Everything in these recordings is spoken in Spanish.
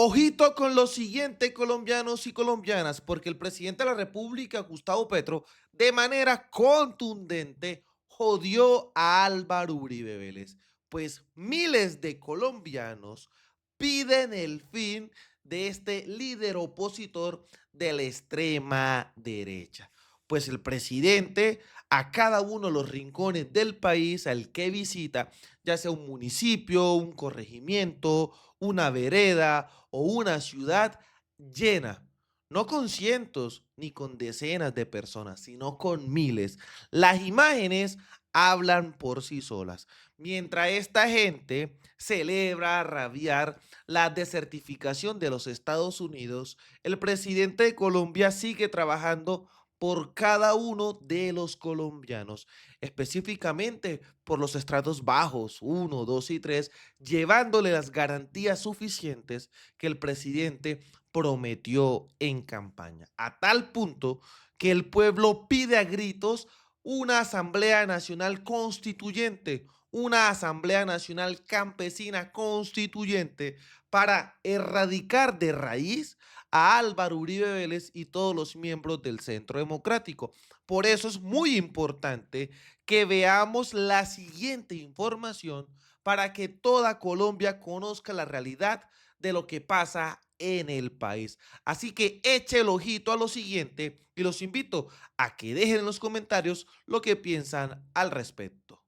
Ojito con lo siguiente, colombianos y colombianas, porque el presidente de la República, Gustavo Petro, de manera contundente jodió a Álvaro Uribe Vélez, pues miles de colombianos piden el fin de este líder opositor de la extrema derecha. Pues el presidente a cada uno de los rincones del país al que visita, ya sea un municipio, un corregimiento, una vereda o una ciudad, llena, no con cientos ni con decenas de personas, sino con miles. Las imágenes hablan por sí solas. Mientras esta gente celebra a rabiar la desertificación de los Estados Unidos, el presidente de Colombia sigue trabajando por cada uno de los colombianos, específicamente por los estratos bajos, 1, 2 y 3, llevándole las garantías suficientes que el presidente prometió en campaña, a tal punto que el pueblo pide a gritos una Asamblea Nacional Constituyente, una Asamblea Nacional Campesina Constituyente para erradicar de raíz a Álvaro Uribe Vélez y todos los miembros del Centro Democrático. Por eso es muy importante que veamos la siguiente información para que toda Colombia conozca la realidad de lo que pasa en el país. Así que eche el ojito a lo siguiente y los invito a que dejen en los comentarios lo que piensan al respecto.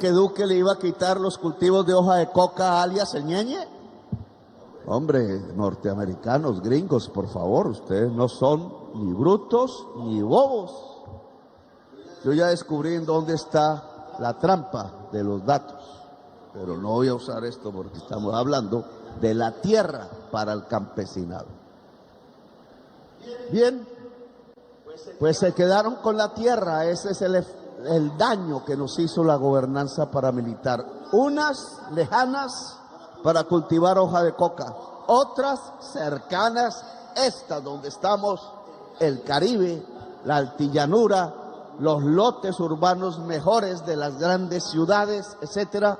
Que Duque le iba a quitar los cultivos de hoja de coca alias el Ñeñe. Hombre, norteamericanos, gringos, por favor, ustedes no son ni brutos ni bobos. Yo ya descubrí en dónde está la trampa de los datos, pero no voy a usar esto porque estamos hablando de la tierra para el campesinado. Bien, pues se quedaron con la tierra, ese es el daño que nos hizo la gobernanza paramilitar. Unas lejanas para cultivar hoja de coca, otras cercanas, estas donde estamos, el Caribe, la altillanura, los lotes urbanos mejores de las grandes ciudades, etcétera,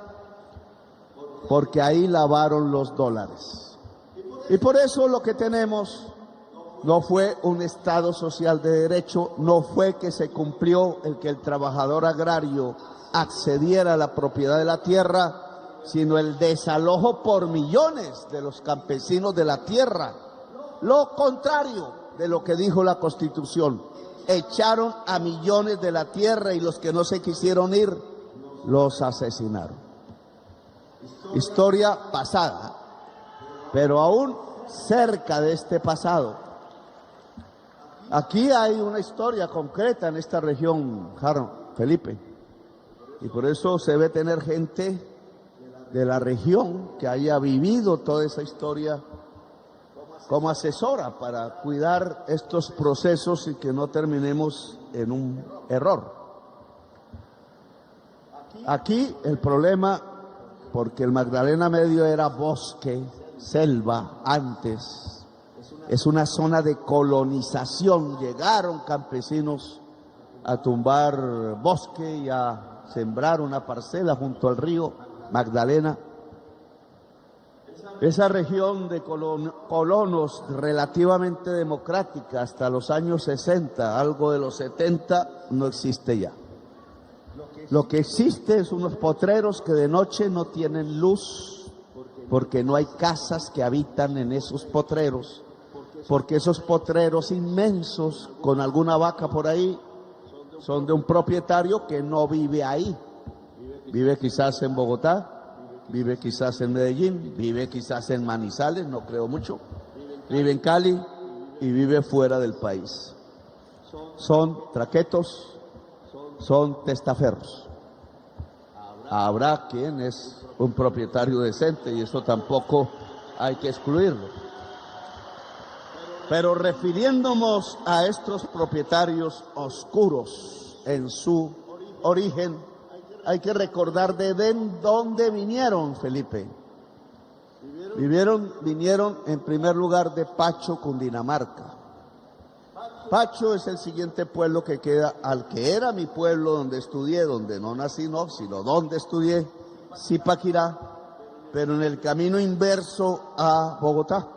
porque ahí lavaron los dólares. Y por eso lo que tenemos no fue un Estado social de derecho, no fue que se cumplió el que el trabajador agrario accediera a la propiedad de la tierra, sino el desalojo por millones de los campesinos de la tierra. Lo contrario de lo que dijo la Constitución. Echaron a millones de la tierra y los que no se quisieron ir, los asesinaron. Historia pasada, pero aún cerca de este pasado. Aquí hay una historia concreta en esta región, Felipe, y por eso se debe tener gente de la región que haya vivido toda esa historia como asesora para cuidar estos procesos y que no terminemos en un error. Aquí el problema, porque el Magdalena Medio era bosque, selva antes, es una zona de colonización, llegaron campesinos a tumbar bosque y a sembrar una parcela junto al río Magdalena. Esa región de colonos relativamente democrática hasta los años 60, algo de los 70, no existe ya. Lo que existe es unos potreros que de noche no tienen luz, porque no hay casas que habitan en esos potreros, porque esos potreros inmensos, con alguna vaca por ahí, son de un propietario que no vive ahí. Vive quizás en Bogotá, vive quizás en Medellín, vive quizás en Manizales, no creo mucho, vive en Cali y vive fuera del país. Son traquetos, son testaferros. Habrá quien es un propietario decente y eso tampoco hay que excluirlo. Pero refiriéndonos a estos propietarios oscuros en su origen, hay que recordar de dónde vinieron, Felipe. Vinieron en primer lugar de Pacho, Cundinamarca. Pacho es el siguiente pueblo que queda al que era mi pueblo donde estudié, donde no nací, no, sino donde estudié, Zipaquirá, pero en el camino inverso a Bogotá.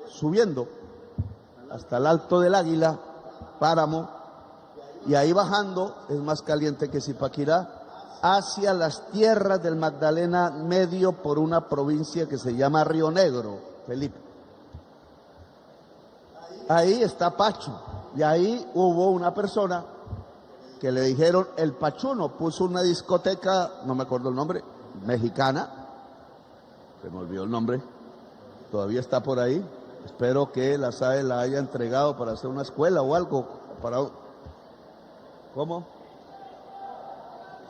subiendo hasta el Alto del Águila, Páramo, y ahí bajando, es más caliente que Zipaquirá, hacia las tierras del Magdalena Medio por una provincia que se llama Río Negro, Felipe. Ahí está Pacho, y ahí hubo una persona que le dijeron el Pachuno, puso una discoteca, no me acuerdo el nombre, mexicana, se me olvidó el nombre, todavía está por ahí, espero que la SAE la haya entregado para hacer una escuela o algo, para... ¿Cómo?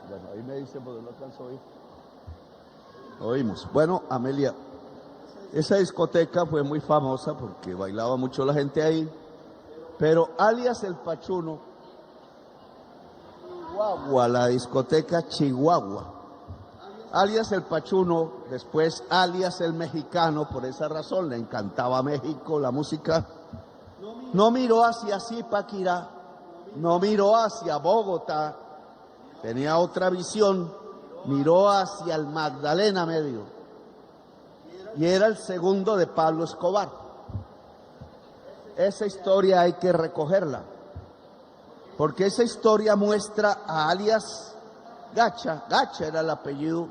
Bueno, ahí me dice porque no alcanzo a oír. Oímos. Bueno, Amelia, esa discoteca fue muy famosa porque bailaba mucho la gente ahí, pero alias el Pachuno, Chihuahua, la discoteca Chihuahua, alias el Pachuno, después alias el Mexicano, por esa razón le encantaba México, la música, no miró hacia Zipaquirá, no miró hacia Bogotá, tenía otra visión, miró hacia el Magdalena Medio, y era el segundo de Pablo Escobar. Esa historia hay que recogerla, porque esa historia muestra a alias Gacha, Gacha era el apellido,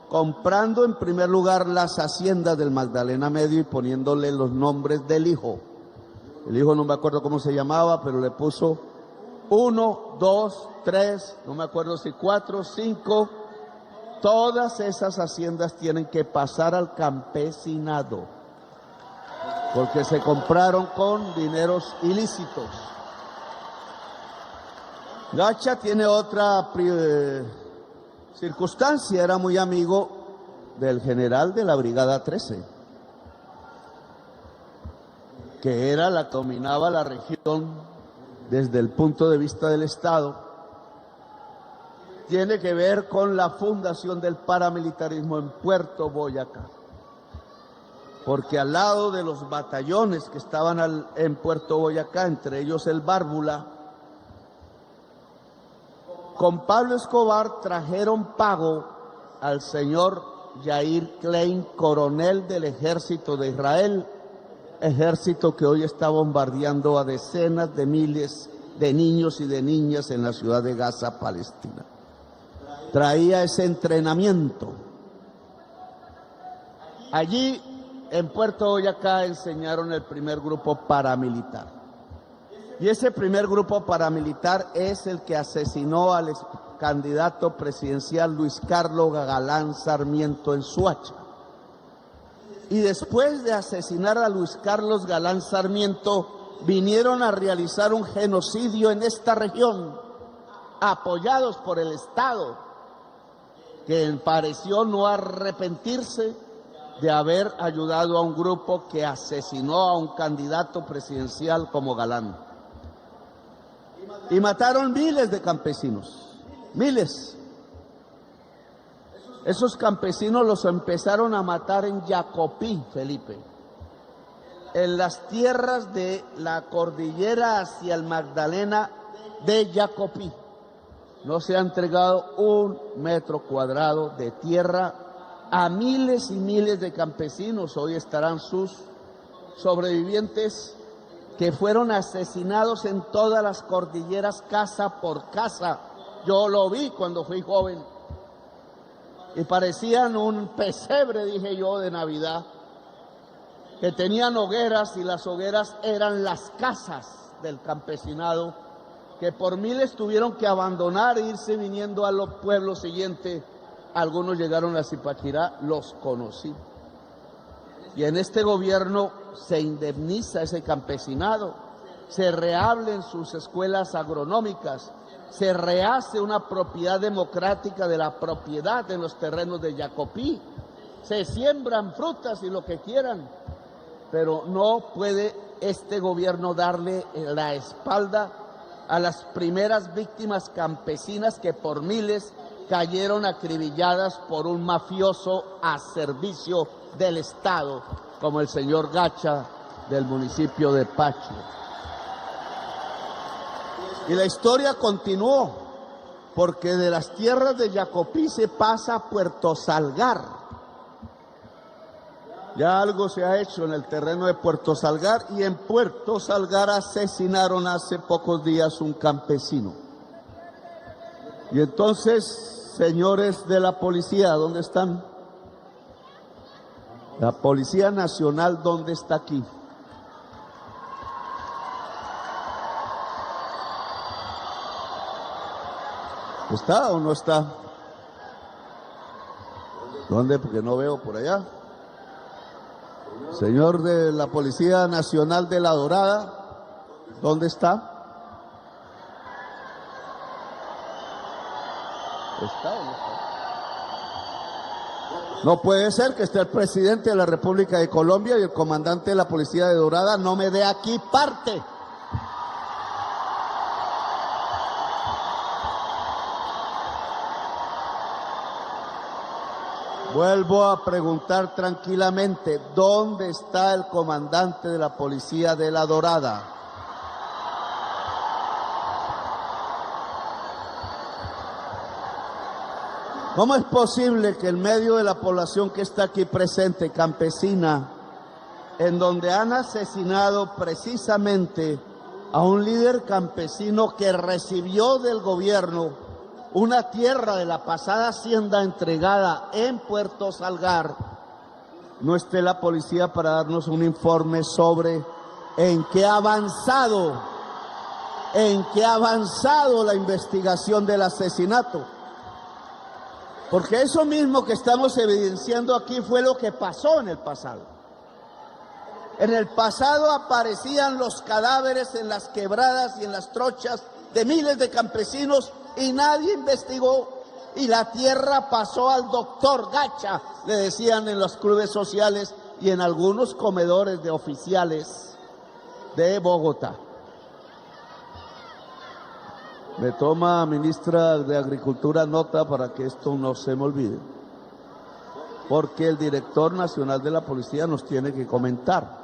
comprando en primer lugar las haciendas del Magdalena Medio y poniéndole los nombres del hijo. El hijo no me acuerdo cómo se llamaba, pero le puso 1, 2, 3, no me acuerdo si 4, 5, todas esas haciendas tienen que pasar al campesinado, porque se compraron con dineros ilícitos. Gacha tiene otra circunstancia, era muy amigo del general de la Brigada 13, que era la que dominaba la región desde el punto de vista del Estado. Tiene que ver con la fundación del paramilitarismo en Puerto Boyacá, porque al lado de los batallones que estaban en Puerto Boyacá, entre ellos el Bárbula, con Pablo Escobar trajeron pago al señor Yair Klein, coronel del ejército de Israel, ejército que hoy está bombardeando a decenas de miles de niños y de niñas en la ciudad de Gaza, Palestina. Traía ese entrenamiento. Allí, en Puerto Boyacá, enseñaron el primer grupo paramilitar. Y ese primer grupo paramilitar es el que asesinó al candidato presidencial Luis Carlos Galán Sarmiento en Soacha. Y después de asesinar a Luis Carlos Galán Sarmiento, vinieron a realizar un genocidio en esta región, apoyados por el Estado, que pareció no arrepentirse de haber ayudado a un grupo que asesinó a un candidato presidencial como Galán. Y mataron miles de campesinos, miles. Esos campesinos los empezaron a matar en Jacopí, Felipe, en las tierras de la cordillera hacia el Magdalena de Jacopí. No se ha entregado 1 metro cuadrado de tierra a miles y miles de campesinos. Hoy estarán sus sobrevivientes que fueron asesinados en todas las cordilleras, casa por casa. Yo lo vi cuando fui joven y parecían un pesebre, dije yo, de Navidad, que tenían hogueras y las hogueras eran las casas del campesinado, que por miles tuvieron que abandonar e irse viniendo a los pueblos siguientes. Algunos llegaron a Zipaquirá, los conocí. Y en este gobierno se indemniza ese campesinado, se reabren sus escuelas agronómicas, se rehace una propiedad democrática de la propiedad en los terrenos de Jacopí, se siembran frutas y lo que quieran, pero no puede este gobierno darle la espalda a las primeras víctimas campesinas que por miles cayeron acribilladas por un mafioso a servicio del Estado, como el señor Gacha del municipio de Pacho. Y la historia continuó, porque de las tierras de Jacopí se pasa a Puerto Salgar. Ya algo se ha hecho en el terreno de Puerto Salgar, y en Puerto Salgar asesinaron hace pocos días un campesino. Y entonces, señores de la policía, ¿dónde están? La Policía Nacional, ¿dónde está aquí? ¿Está o no está? ¿Dónde? Porque no veo por allá. Señor de la Policía Nacional de La Dorada, ¿dónde está? ¿Está o no está? No puede ser que esté el presidente de la República de Colombia y el comandante de la Policía de Dorada no me dé aquí parte. Vuelvo a preguntar tranquilamente, ¿dónde está el comandante de la Policía de La Dorada? ¿Cómo es posible que en medio de la población que está aquí presente, campesina, en donde han asesinado precisamente a un líder campesino que recibió del gobierno una tierra de la pasada hacienda entregada en Puerto Salgar, no esté la policía para darnos un informe sobre en qué ha avanzado la investigación del asesinato? Porque eso mismo que estamos evidenciando aquí fue lo que pasó en el pasado. En el pasado aparecían los cadáveres en las quebradas y en las trochas de miles de campesinos y nadie investigó, y la tierra pasó al doctor Gacha, le decían en los clubes sociales y en algunos comedores de oficiales de Bogotá. Me toma, ministra de Agricultura, nota para que esto no se me olvide, porque el director nacional de la policía nos tiene que comentar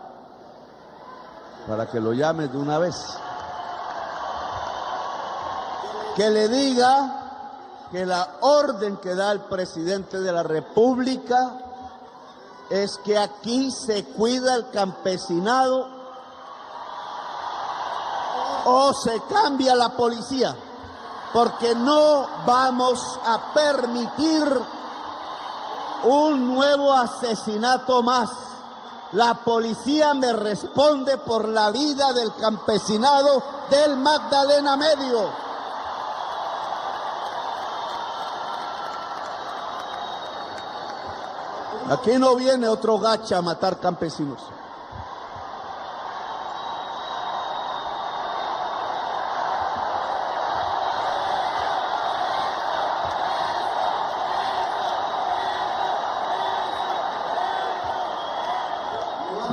para que lo llame de una vez. Que le diga que la orden que da el presidente de la República es que aquí se cuida el campesinado o se cambia la policía, porque no vamos a permitir un nuevo asesinato más. La policía me responde por la vida del campesinado del Magdalena Medio. Aquí no viene otro Gacha a matar campesinos.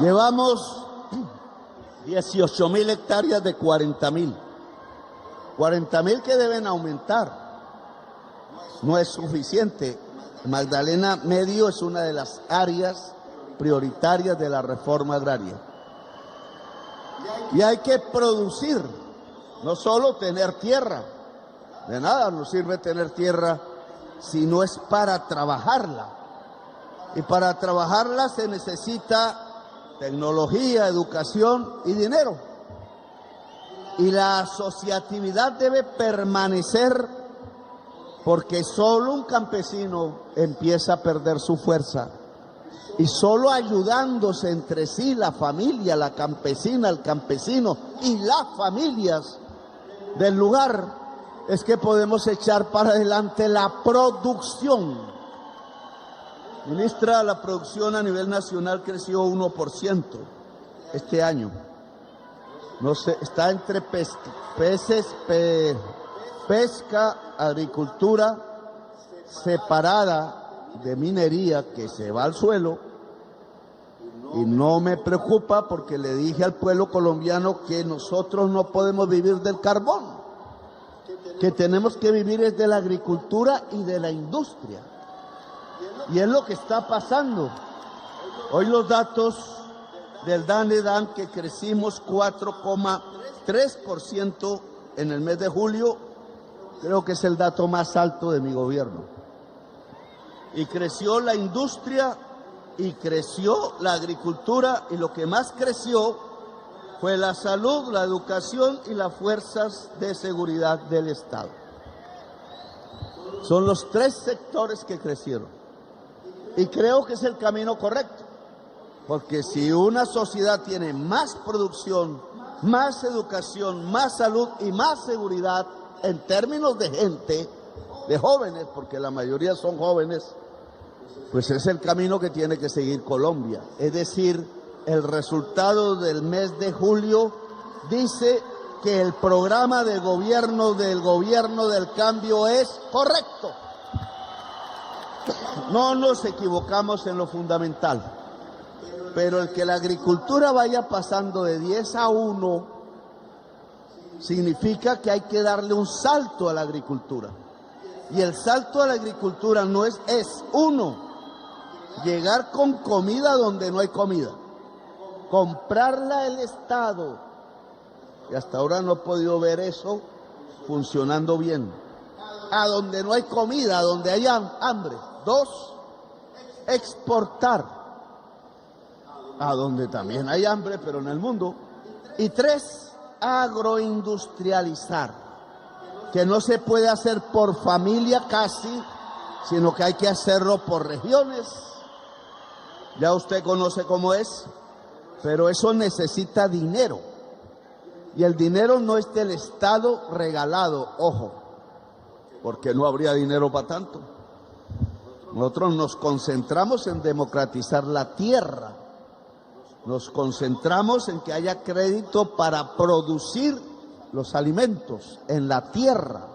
Llevamos 18.000 hectáreas de 40.000. 40.000 que deben aumentar. No es suficiente. Magdalena Medio es una de las áreas prioritarias de la reforma agraria. Y hay que producir, no solo tener tierra. De nada nos sirve tener tierra si no es para trabajarla. Y para trabajarla se necesita tecnología, educación y dinero. Y la asociatividad debe permanecer, porque solo un campesino empieza a perder su fuerza, y solo ayudándose entre sí, la familia, la campesina, el campesino y las familias del lugar, es que podemos echar para adelante la producción. Ministra, la producción a nivel nacional creció 1% este año. No sé, está entre pesca, agricultura separada de minería que se va al suelo, y no me preocupa porque le dije al pueblo colombiano que nosotros no podemos vivir del carbón, que tenemos que vivir es de la agricultura y de la industria, y es lo que está pasando. Hoy los datos del DANE dan que crecimos 4,3% en el mes de julio. Creo que es el dato más alto de mi gobierno. Y creció la industria y creció la agricultura, y lo que más creció fue la salud, la educación y las fuerzas de seguridad del Estado. Son los tres sectores que crecieron. Y creo que es el camino correcto, porque si una sociedad tiene más producción, más educación, más salud y más seguridad en términos de gente, de jóvenes, porque la mayoría son jóvenes, pues es el camino que tiene que seguir Colombia. Es decir, el resultado del mes de julio dice que el programa de gobierno del cambio es correcto. No nos equivocamos en lo fundamental, pero el que la agricultura vaya pasando de 10 a 1 significa que hay que darle un salto a la agricultura. Y el salto a la agricultura no es uno, llegar con comida donde no hay comida, comprarla el Estado, y hasta ahora no he podido ver eso funcionando bien, a donde no hay comida, donde hay hambre. 2, exportar, a donde también hay hambre, pero en el mundo. Y 3, agroindustrializar, que no se puede hacer por familia casi, sino que hay que hacerlo por regiones. Ya usted conoce cómo es, pero eso necesita dinero. Y el dinero no es del Estado regalado, ojo, porque no habría dinero para tanto. Nosotros nos concentramos en democratizar la tierra, nos concentramos en que haya crédito para producir los alimentos en la tierra,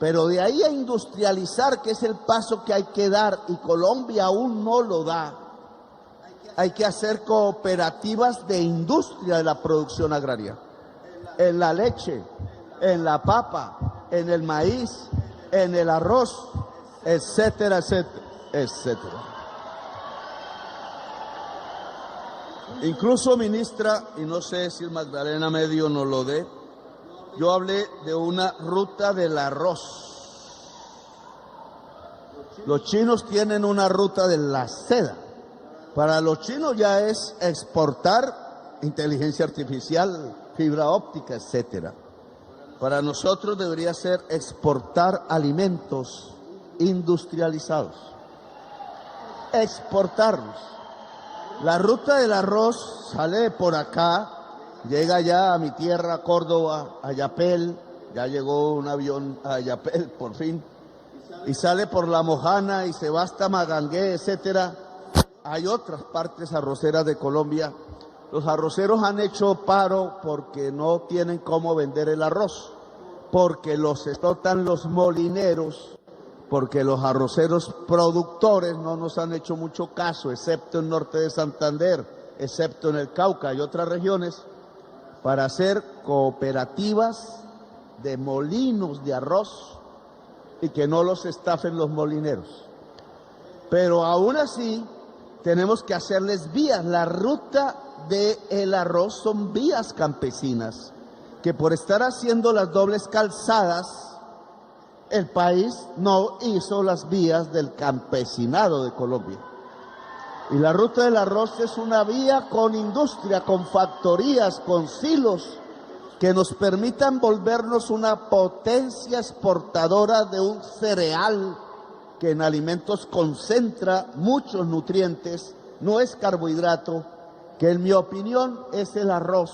pero de ahí a industrializar, que es el paso que hay que dar, y Colombia aún no lo da. Hay que hacer cooperativas de industria de la producción agraria, en la leche, en la papa, en el maíz, en el arroz, etcétera, etcétera, etcétera. Incluso, ministra, y no sé si Magdalena Medio nos lo dé, yo hablé de una ruta del arroz. Los chinos tienen una ruta de la seda. Para los chinos ya es exportar inteligencia artificial, fibra óptica, etcétera. Para nosotros debería ser exportar alimentos industrializados, exportarlos. La ruta del arroz sale por acá, llega ya a mi tierra, Córdoba, a Yapel, ya llegó un avión a Yapel por fin, y sale por La Mojana y se va hasta Magangué, etcétera. Hay otras partes arroceras de Colombia. Los arroceros han hecho paro porque no tienen cómo vender el arroz, porque los explotan los molineros, porque los arroceros productores no nos han hecho mucho caso, excepto en norte de Santander, excepto en el Cauca y otras regiones, para hacer cooperativas de molinos de arroz y que no los estafen los molineros. Pero aún así tenemos que hacerles vías. La ruta del arroz son vías campesinas, que por estar haciendo las dobles calzadas, el país no hizo las vías del campesinado de Colombia. Y la ruta del arroz es una vía con industria, con factorías, con silos, que nos permitan volvernos una potencia exportadora de un cereal que en alimentos concentra muchos nutrientes, no es carbohidrato, que en mi opinión es el arroz,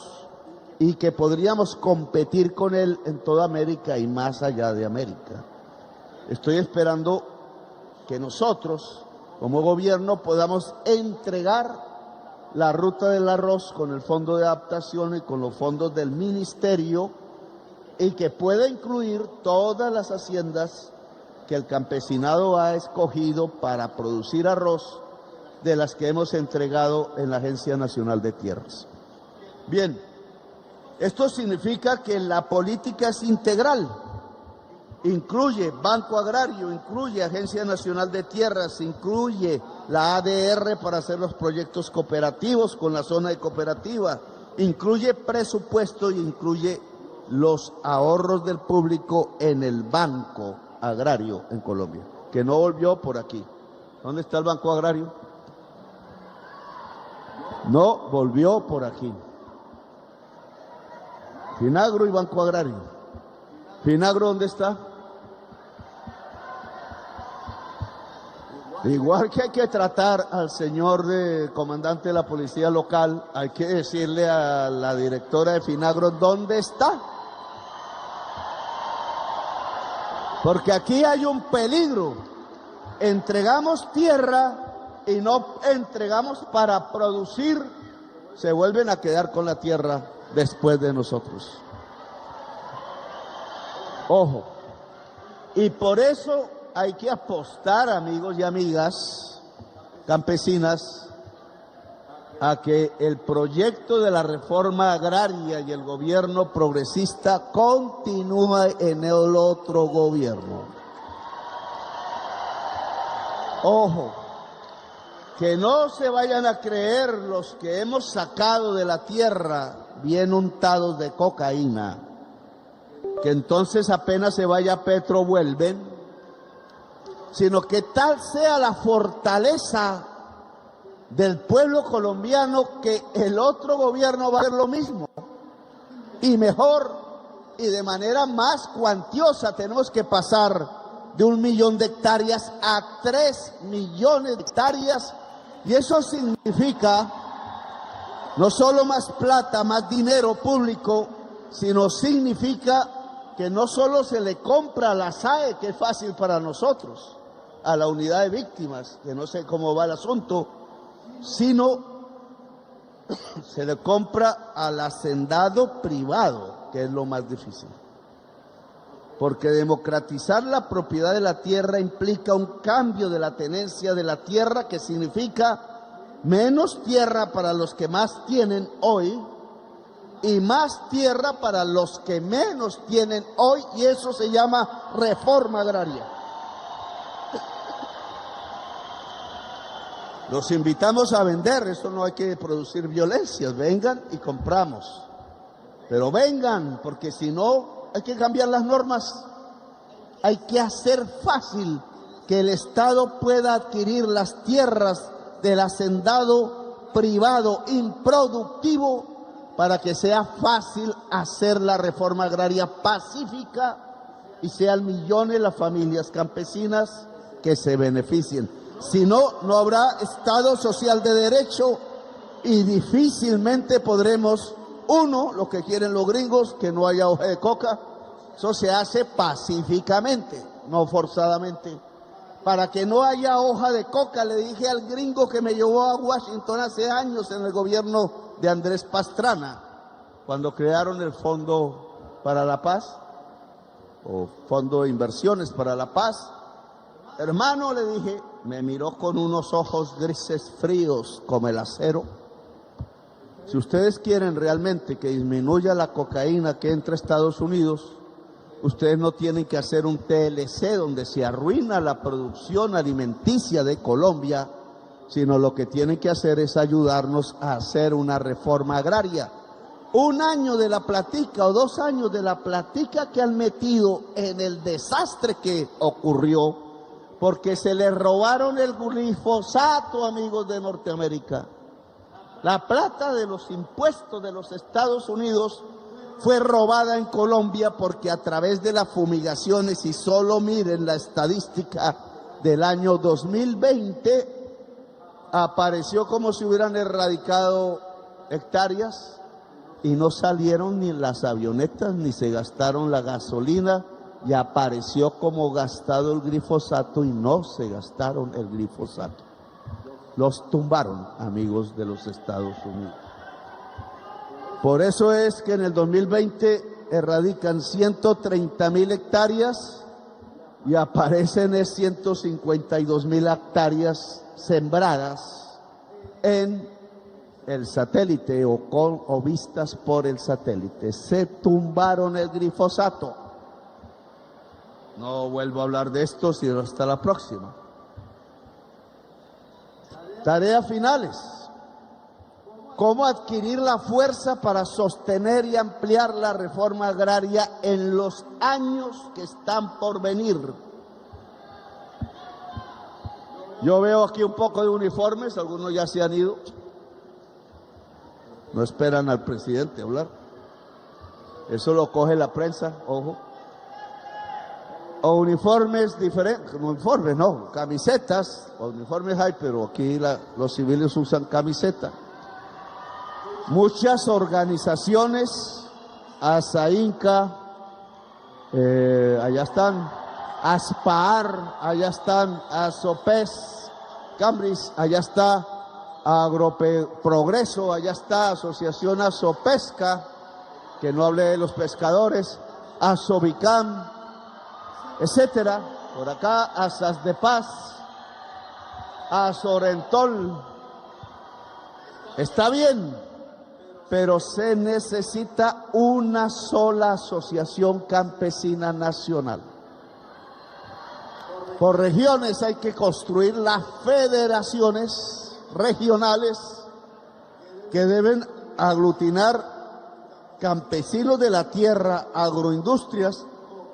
y que podríamos competir con él en toda América y más allá de América. Estoy esperando que nosotros, como gobierno, podamos entregar la ruta del arroz con el fondo de adaptación y con los fondos del ministerio, y que pueda incluir todas las haciendas que el campesinado ha escogido para producir arroz, de las que hemos entregado en la Agencia Nacional de Tierras. Bien, esto significa que la política es integral, incluye Banco Agrario, incluye Agencia Nacional de Tierras, incluye la ADR para hacer los proyectos cooperativos con la zona de cooperativa, incluye presupuesto y incluye los ahorros del público en el Banco Agrario en Colombia, que no volvió por aquí. ¿Dónde está el Banco Agrario? No volvió por aquí. Finagro y Banco Agrario. ¿Finagro dónde está? Igual que hay que tratar al señor comandante de la policía local, hay que decirle a la directora de Finagro dónde está. Porque aquí hay un peligro. Entregamos tierra y no entregamos para producir, se vuelven a quedar con la tierra después de nosotros. Ojo. Y por eso hay que apostar, amigos y amigas campesinas, a que el proyecto de la reforma agraria y el gobierno progresista continúe en el otro gobierno. Ojo, que no se vayan a creer los que hemos sacado de la tierra bien untados de cocaína, que entonces apenas se vaya Petro vuelven, sino que tal sea la fortaleza del pueblo colombiano que el otro gobierno va a hacer lo mismo y mejor y de manera más cuantiosa. Tenemos que pasar de 1 millón de hectáreas a 3 millones de hectáreas, y eso significa no solo más plata, más dinero público, sino significa que no solo se le compra a la SAE, que es fácil para nosotros, a la unidad de víctimas, que no sé cómo va el asunto, sino se le compra al hacendado privado, que es lo más difícil. Porque democratizar la propiedad de la tierra implica un cambio de la tenencia de la tierra, que significa menos tierra para los que más tienen hoy y más tierra para los que menos tienen hoy, y eso se llama reforma agraria. Los invitamos a vender, eso no hay que producir violencias, vengan y compramos. Pero vengan, porque si no hay que cambiar las normas. Hay que hacer fácil que el Estado pueda adquirir las tierras del hacendado privado improductivo para que sea fácil hacer la reforma agraria pacífica y sean millones las familias campesinas que se beneficien. Si no, no habrá Estado social de derecho y difícilmente podremos, lo que quieren los gringos, que no haya hoja de coca. Eso se hace pacíficamente, no forzadamente. Para que no haya hoja de coca, le dije al gringo que me llevó a Washington hace años en el gobierno de Andrés Pastrana, cuando crearon el Fondo para la Paz, o Fondo de Inversiones para la Paz. Hermano, le dije, me miró con unos ojos grises fríos como el acero. Si ustedes quieren realmente que disminuya la cocaína que entra a Estados Unidos, ustedes no tienen que hacer un TLC donde se arruina la producción alimenticia de Colombia, sino lo que tienen que hacer es ayudarnos a hacer una reforma agraria. 1 año de la platica o 2 años de la platica que han metido en el desastre que ocurrió, porque se le robaron el glifosato, amigos de Norteamérica. La plata de los impuestos de los Estados Unidos fue robada en Colombia porque a través de las fumigaciones, y solo miren la estadística del año 2020, apareció como si hubieran erradicado hectáreas y no salieron ni las avionetas ni se gastaron la gasolina, y apareció como gastado el glifosato y no se gastaron el glifosato. Los tumbaron, amigos de los Estados Unidos. Por eso es que en el 2020 erradican 130.000 hectáreas y aparecen 152.000 hectáreas sembradas en el satélite o vistas por el satélite. Se tumbaron el glifosato. No vuelvo a hablar de esto, sino hasta la próxima. Tareas finales. ¿Cómo adquirir la fuerza para sostener y ampliar la reforma agraria en los años que están por venir? Yo veo aquí un poco de uniformes, algunos ya se han ido. no esperan al presidente hablar. Eso lo coge la prensa, ojo. O uniformes diferentes, uniformes no, camisetas, uniformes hay, pero aquí los civiles usan camiseta. Muchas organizaciones, ASAINCA, allá están, ASPAAR, allá están, ASOPES, Cambris, allá está, Agroprogreso, allá está, Asociación Asopesca, que no hablé de los pescadores, Asobicam, etcétera. Por acá, Asas de Paz, Azorentol. Está bien, pero se necesita una sola asociación campesina nacional. Por regiones hay que construir las federaciones regionales que deben aglutinar campesinos de la tierra, agroindustrias,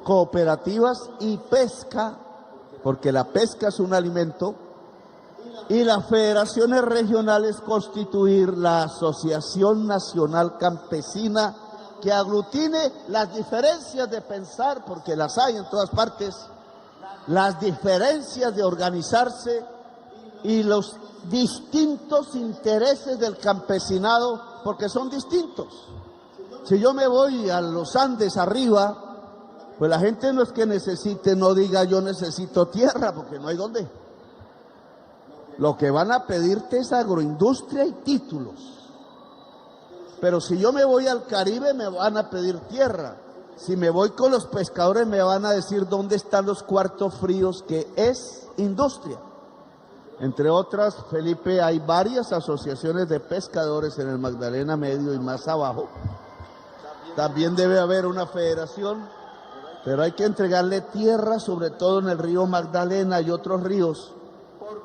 cooperativas y pesca, porque la pesca es un alimento, y las federaciones regionales constituir la Asociación Nacional Campesina que aglutine las diferencias de pensar, porque las hay en todas partes, las diferencias de organizarse y los distintos intereses del campesinado, porque son distintos. Si yo me voy a los Andes arriba, pues la gente no es que necesite, no diga yo necesito tierra, porque no hay dónde. Lo que van a pedirte es agroindustria y títulos. Pero si yo me voy al Caribe me van a pedir tierra. Si me voy con los pescadores me van a decir dónde están los cuartos fríos, que es industria. Entre otras, Felipe, hay varias asociaciones de pescadores en el Magdalena Medio y más abajo. También debe haber una federación, pero hay que entregarle tierra, sobre todo en el río Magdalena y otros ríos,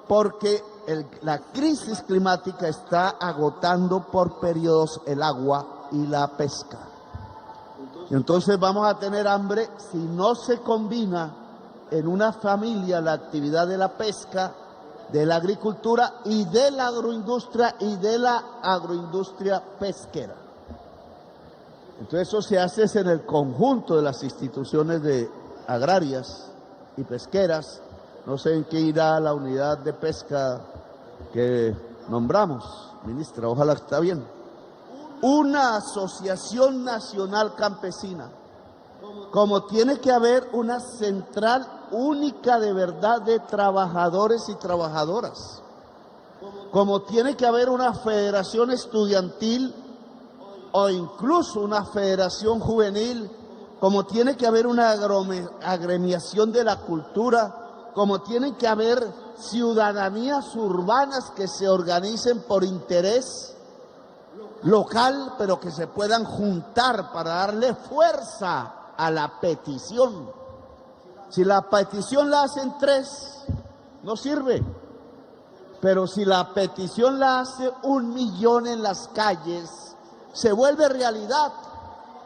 porque la crisis climática está agotando por periodos el agua y la pesca. Entonces vamos a tener hambre si no se combina en una familia la actividad de la pesca, de la agricultura y de la agroindustria pesquera. Entonces eso se hace en el conjunto de las instituciones agrarias y pesqueras. No sé en qué irá la unidad de pesca que nombramos, ministra, ojalá está bien. Una asociación nacional campesina, como tiene que haber una central única de verdad de trabajadores y trabajadoras, como tiene que haber una federación estudiantil o incluso una federación juvenil, como tiene que haber una agremiación de la cultura, como tienen que haber ciudadanías urbanas que se organicen por interés local, pero que se puedan juntar para darle fuerza a la petición. Si la petición la hacen 3, no sirve. Pero si la petición la hace 1 millón en las calles, se vuelve realidad.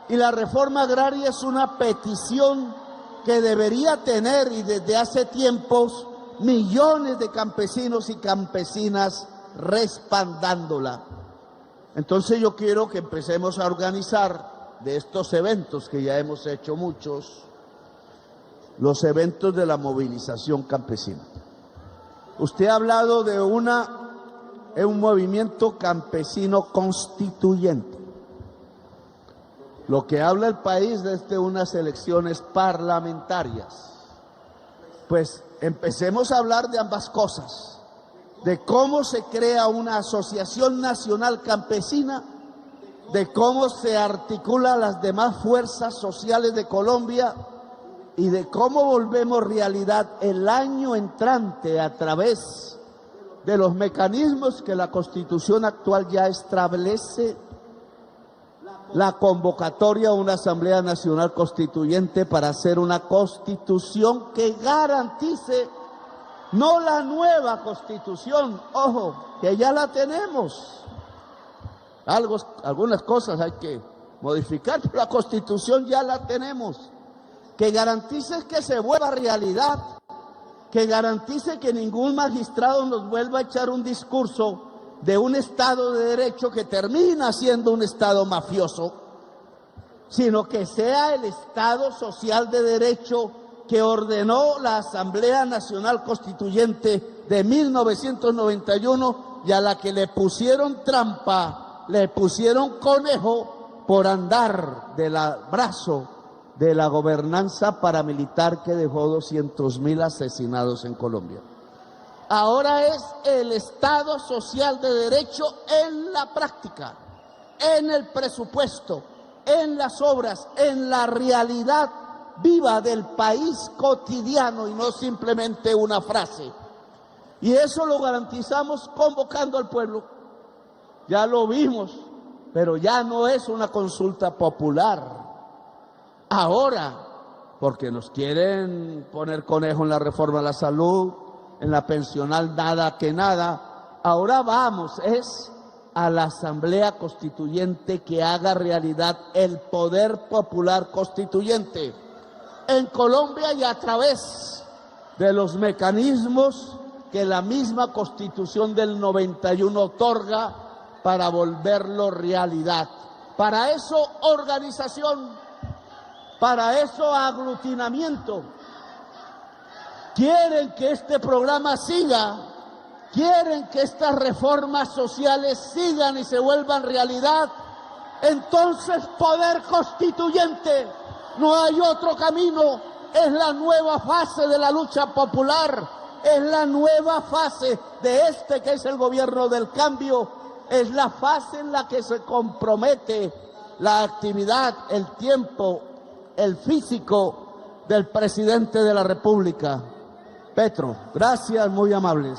Y la reforma agraria es una petición que debería tener, y desde hace tiempos, millones de campesinos y campesinas respaldándola. Entonces yo quiero que empecemos a organizar de estos eventos, que ya hemos hecho muchos, los eventos de la movilización campesina. Usted ha hablado de un movimiento campesino constituyente. Lo que habla el país desde unas elecciones parlamentarias. Pues empecemos a hablar de ambas cosas. De cómo se crea una asociación nacional campesina, de cómo se articulan las demás fuerzas sociales de Colombia y de cómo volvemos realidad el año entrante a través de los mecanismos que la Constitución actual ya establece, la convocatoria a una Asamblea Nacional Constituyente para hacer una Constitución que garantice, no la nueva Constitución, ojo, que ya la tenemos. Algunas cosas hay que modificar, pero la Constitución ya la tenemos. Que garantice que se vuelva realidad, que garantice que ningún magistrado nos vuelva a echar un discurso de un Estado de Derecho que termina siendo un Estado mafioso, sino que sea el Estado social de Derecho que ordenó la Asamblea Nacional Constituyente de 1991 y a la que le pusieron trampa, le pusieron conejo por andar del brazo de la gobernanza paramilitar que dejó 200.000 asesinados en Colombia. Ahora es el Estado social de Derecho en la práctica, en el presupuesto, en las obras, en la realidad viva del país cotidiano y no simplemente una frase. Y eso lo garantizamos convocando al pueblo. Ya lo vimos, pero ya no es una consulta popular. Ahora, porque nos quieren poner conejo en la reforma a la salud, en la pensional nada que nada, ahora vamos a la Asamblea Constituyente que haga realidad el poder popular constituyente en Colombia y a través de los mecanismos que la misma Constitución del 91 otorga para volverlo realidad. Para eso organización, para eso aglutinamiento. Quieren que este programa siga, quieren que estas reformas sociales sigan y se vuelvan realidad. Entonces, poder constituyente, no hay otro camino, es la nueva fase de la lucha popular, es la nueva fase de que es el gobierno del cambio, es la fase en la que se compromete la actividad, el tiempo, el físico del presidente de la República. Petro, gracias, muy amables.